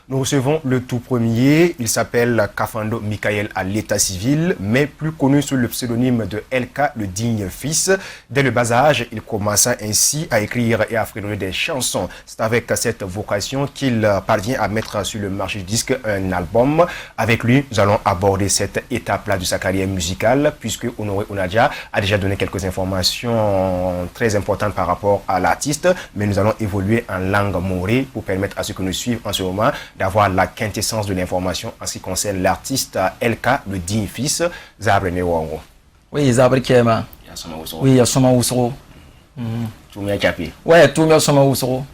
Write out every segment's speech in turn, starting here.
Nous recevons le tout premier. Il s'appelle Kafando Michael à l'état civil, mais plus connu sous le pseudonyme de LK, le digne fils. Dès le bas âge, il commença ainsi à écrire et à fredonner des chansons. C'est avec cette vocation qu'il parvient à mettre sur le marché du disque un album. Avec lui, nous allons aborder cette étape-là de sa carrière musicale, puisque Honoré Onadia a déjà donné quelques informations très importantes par rapport à l'artiste, mais nous allons évoluer en langue morée pour permettre à ceux qui nous suivent en ce moment d'avoir la quintessence de l'information en ce qui concerne l'artiste LK, le digne fils. Zabre Newango. Oui, Zabre Kema. Oui, il y a Soma Ousro. Tout le monde capé. Ouais, tout le monde Soma Ousro.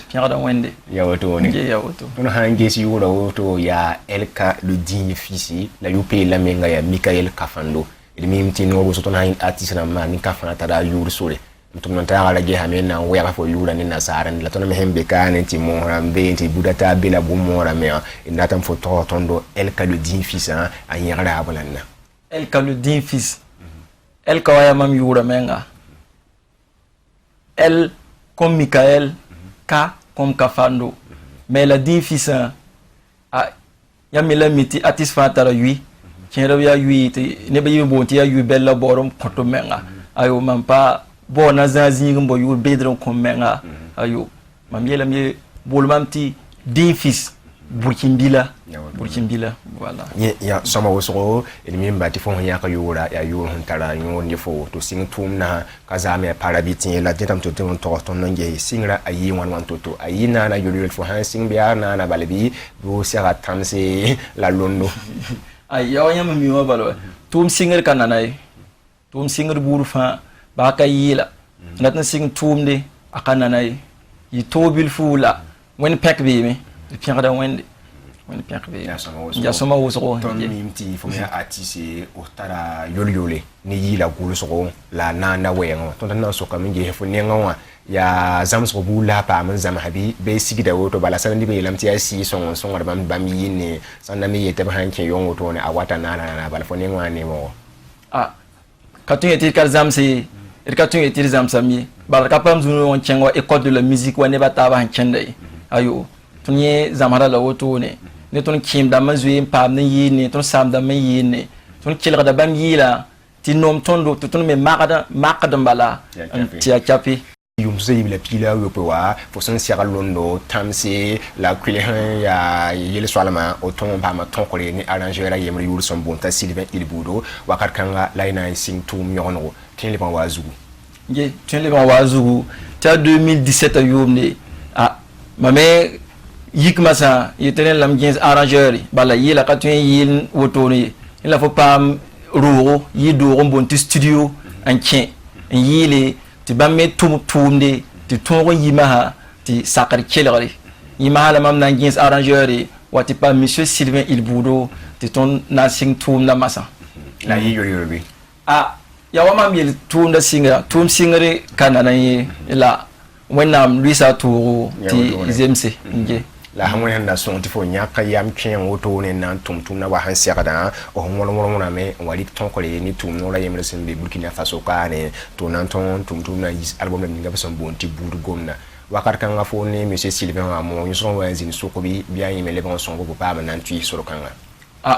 Pierre Wende. Il y a auto. Il y a auto. On a un gesi ou auto, il y a LK, le digne fils. La Youpé, la Menga, il y a Michael Kafando. Il m'a dit non, on a un artiste dans ma Kafana Tada Your. Tumnantara la geha mena wera fo yura ni nasara ni latona mehembe kana nti morambe nti budata bela bumora me inatam fo tondo LK le digne fils a yara abolana LK le digne fils LK waya mam yura menga L comme Michael K comme Kafando mais le digne fils a ya mila miti artiste fatara yu tienra ya yu ne be yibonti ya yu bella borom koto menga ayo mampa bon na zanzing mbo yu bedron komenga ayo mamiela mi bolmamti din fils burkimbila voilà ya sama wosoro elmi mbati fo ya ka yura ya yura huntara nyo ni fo to sing tumna kazame parabitin la jetam to ton to nge singra ayi wan toto ayina na yuru fo han sing bia na balebi bo sera tamse la londo ayo yam mi wa balo tum singer kananai tum singer burfa baka yila natna sing tumde akananai yi tobil fula wen pek be me piada wende wen pek be ya soma wosoro ton mimti fo ya atisi otara yolyole ni yila gulu soko la nana wengo ton na so kam nge fo nenga ya zamso bula pa man zam habi be sigida woto bala sanan di be lamti asi son bam yini sanna mi yete ba hanke yon woto ne awata nana bala fo nenga ne mo katun yeti kar zamse katun yeti zamsami bala kapam zunu on chengo école de la musique wa ne bata ba hankende ayo tunye zamara la woto ne ton kim da mazui pam ne yini ton sam da me yini ton kilga da bam yila ti nom tondo ton me makada bala ti akapi yum se yibla pila yopewa fo son sera londo tamse la kulehan ya yele swalama oton ba ma ton kole ni arrangeur la yemri yul son bonta Sylvain Ilbudo wakat kanga laina sing tum yono tin le ban wazugu nge tin le ban wazugu ta 2017 yomne mame yikma sa yetenen lam 15 arrangeur bala yela katun yil wotoni il faut pas ro yido bonti studio en tien yile ti bamme tumde ti tongo yimaha ti sakar kelere yimaha la mam nan 15 arrangeur wati pa monsieur Sylvain Ilbudo ti ton na sing tum na masa la yoyobi ya wama mi tum da singra tum singre kanana yi la wenam luisa turu ti zemse nge la hamwe na son ti fo nyaka yam kyen woto ne nan tum na wa han siakada o ngolo na me wali ton ko le ni tum no la yemre sen be Burkina Faso ka ne to nan ton tum na album na nga beson bonti budu gomna wakar kan nga fo ne monsieur Sylvain Amo son wa zin sokobi bien yeme le bon son go pa nan tui soro kanga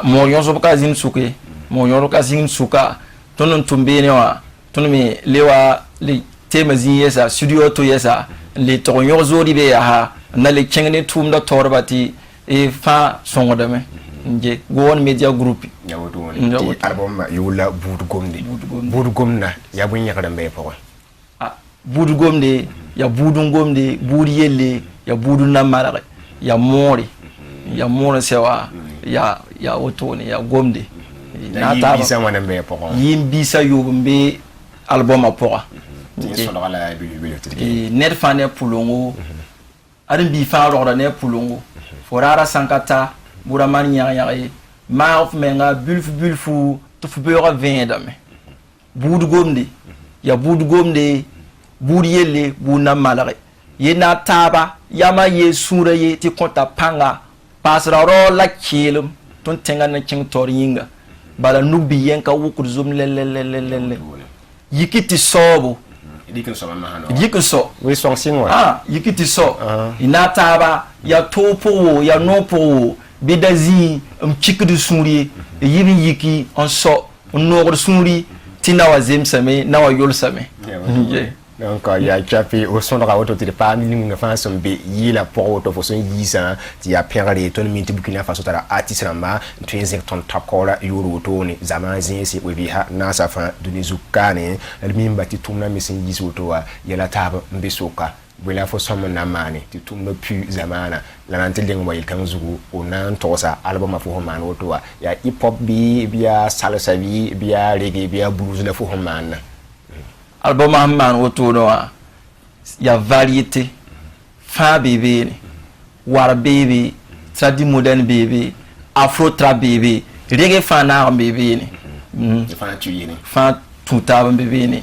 mo yon so ka zin suke mo yon ka zin suka ton tumbe ne wa ton me lewa le temazi yesa studio to yesa le to yon zori be ha na le kengene tum da torbati e fa songoda me nje gowon media group yawoto won album yula budu gomna ya bun yakada mbey poko budu gomde ya budu gomde budu yelle ya budu namara ya mori sewa ya otone ya gomde na ta bisa wana mbey poko yimbisa yobbe album apoko net fane pulongo arin bi fa ro ne pulongo forara sankata buraman yaye ma of menga bulfu to fu beura vendame budu gomde ya budu gomde budi yele buna malare yena taba yama ye sura ye ti konta panga pasra ro la kilum ton tenga na king toringa bala nubi yenka wukur zum lele yikiti sobo Dikin so mama no. Yikin so. We song sing wa. Ah, yikiti so. Inataba ya topo ya nopo bedazi mchikdu suri yirin yiki on so on suri tina wa zemsame na wa yolsame. Donc il y a chapi au son de la haute de pas minimum façon be yila pour auto façon yisa ti a perle ton minti bukina façon tara artiste ramba twinzek ton takola yuru toni zaman zinsi we bi ha na sa fa dunizukane elmimba ti tumna misin yisu to wa yala taba mbesoka bwela fo somo na mane ti tumna pu zamana la nantel ding moyil kan zugu o nan tosa album afo man woto wa ya hip hop bi biya salsa bi biya reggae biya blues la fo man. Album man woto no ya variété fa bébé war bébé tradi modern bébé afro trap bébé reggae fa na bébé ni fa tu yini fa tuta bébé ni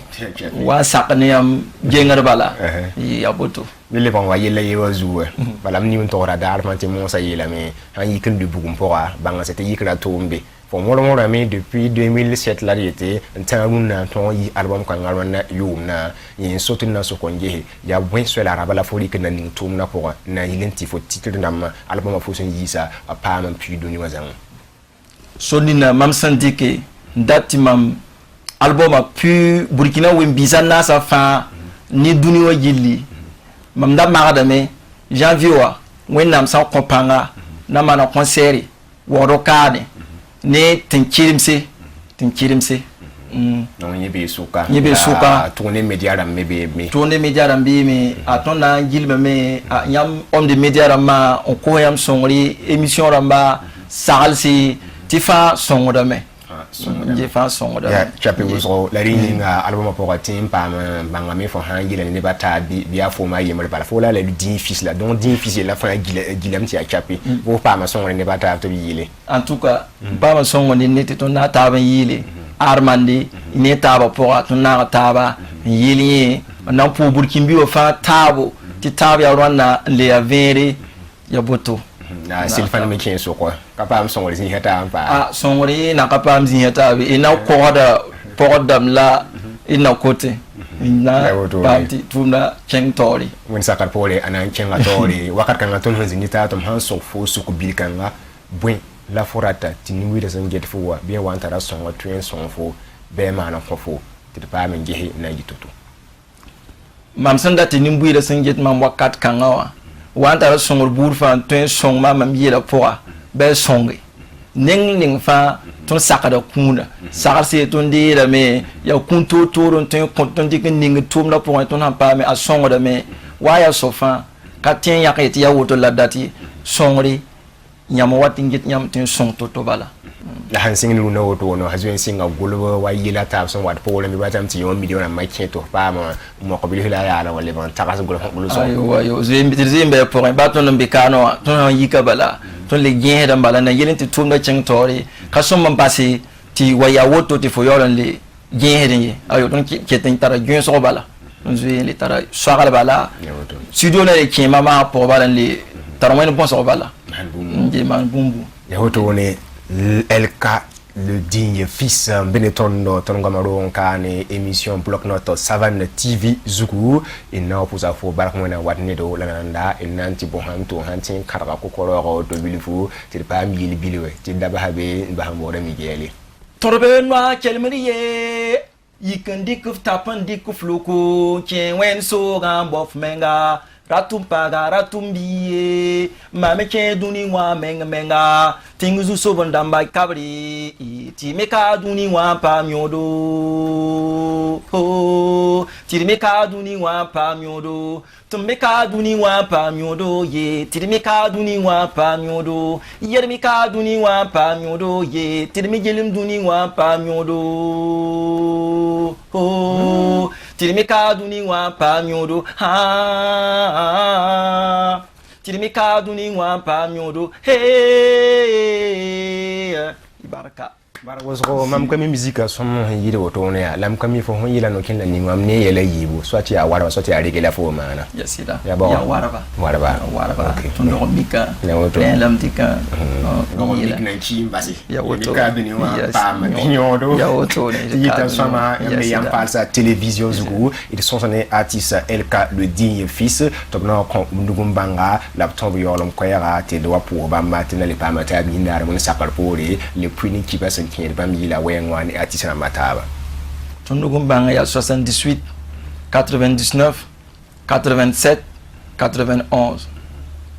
wa sakne am jengar bala ya boto le bon wa yela yewa zuwa bala mni mun to radar man ti mon sa yela mais han yikin du bugum pora banga c'était yikra tombe pour moi mais depuis 2007 là était un temps où na ton yi album kan ngalwana yumna yin sotin na so konje ya bwen so la rabala folie que na ning tum na pour na yilenti fo titre ndam album fo son yisa pa man puis doni wazan so nina mam sandike ndati mam album a pu burkina wembisa na sa fa ni duni wa yili mam da maradame janvier wa wennam sa kompanga na mana concert woro kane ne tinkirimse non yebe suka tourner média ram me tourner média ram me atona gilme me yam homme de média ram ma on ko yam songri émission ramba salsi tifa songoda me je fa songoda ya chape wozo la ringa album pour tim pa banga me fo han gila ne bata bi afo ma yemre bala fo la le din fils là donc din fils la fa gilam ti a chape wo pa ma songo ne bata to yile en tout cas ba ma songo ne to na ta ba yile armandi ne ta ba pour to na ta ba yili na pour burkimbi o fa tabo ti tabo ya rwana le avere ya boto na silfan me chen so ko kapam songori sin heta pa songori na kapam sin heta ina ko dam la ina kote ina parti tuna cheng tori won sakar pole anan chenga tori wakat kan ton hanzi ni ta tom han so fo su ko bil kan ga bwen la forata tinwi da san get fo bien wanta ra songo tuen son fo be mana fo ti pa men jehi na jitutu mam sanda tinwi da san get mam wakat kan ga wanta ra songor burfa tuen song mam yela poa be songi ning fa ton sakada kuna sakar se ton de la me ya kunto toron ton konton dik ning tum na point ton pa me a songo da me waya sofa ka tien ya kayti ya woto la dati songri nyamo watingit nyam tin song to bala la hansing lu no woto no hazwen singa golo wa yila ta son wat pole mi batam ti yon million ma to pa mo ko bi la ya la wala ban takas golo so ayo zimbe pour ba ton mbikano ton yika bala ton le gien da bala na yelin ti tum da cheng tori ka som man passé ti waya woto ti fo yolan le gien hen ayo ton ki tin tara gien so bala on zwe le tara so bala studio na le ki mama pour bala le tara mo bon so bala man bumbu ya woto ne LK le digne fils Benetton Tongamaro Kane émission bloc note Savane TV Zugu ina pour ça faut barkmona watne do lananda inanti bo hanto hantin karaka ko koro to bilifu ti pa mi biliwe ti daba habe ba hamore mi gele torbe noa kelmriye yikandi kuf tapandi kuf loko ken wen so gambof menga ratum paga ratum biye mame ke duni wa menga tinguzu so bondamba kabri ti meka duni wa pa myodo ho ti meka duni wa pa myodo tum meka duni wa pa myodo ye ti meka duni wa pa myodo yer meka duni wa pa myodo ye ti mi gelim duni wa pa myodo ho tirimika duni wa pa myodo ha tirimika duni wa pa myodo he ibaraka Barabosro mam kami musique som yiri wotone ya lam kami fo hon yila no kin la ni mam ne yela yibu soit ya waraba soit ya regela fo mana ya sida ya bon ya waraba okay tondo mika na woto lam tika no mik na chi mbasi ya woto ka bini wa pa ma nyodo ya woto ne yita sama ya me yam palsa télévision zugu ils sont sonné artiste LK le digne fils to na ko ndugumbanga la tombe yolom ko yara te do pour ba matina le pa mata bi ndar mon sapar pore le puni qui passe qui est pas mis la wengwan artiste na mataba Tondogumbanga il y a 78 99 87 91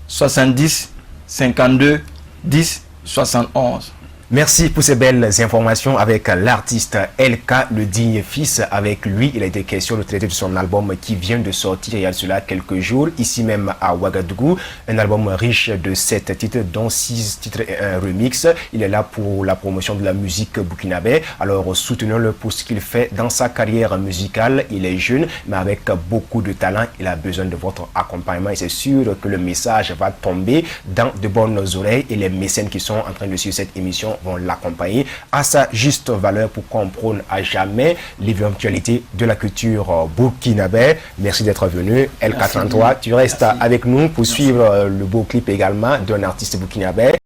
70 52 10 71. Merci pour ces belles informations avec l'artiste LK, le digne fils. Avec lui, il a été question de traiter de son album qui vient de sortir il y a cela quelques jours, ici même à Ouagadougou. Un album riche de 7 titres, dont 6 titres et un remix. Il est là pour la promotion de la musique burkinabé. Alors soutenons-le pour ce qu'il fait dans sa carrière musicale. Il est jeune, mais avec beaucoup de talent. Il a besoin de votre accompagnement et c'est sûr que le message va tomber dans de bonnes oreilles et les mécènes qui sont en train de suivre cette émission vont l'accompagner à sa juste valeur pour qu'on prône à jamais l'éventualité de la culture burkinabé. Merci d'être venu. LK33, tu restes avec nous pour suivre le beau clip également d'un artiste burkinabé.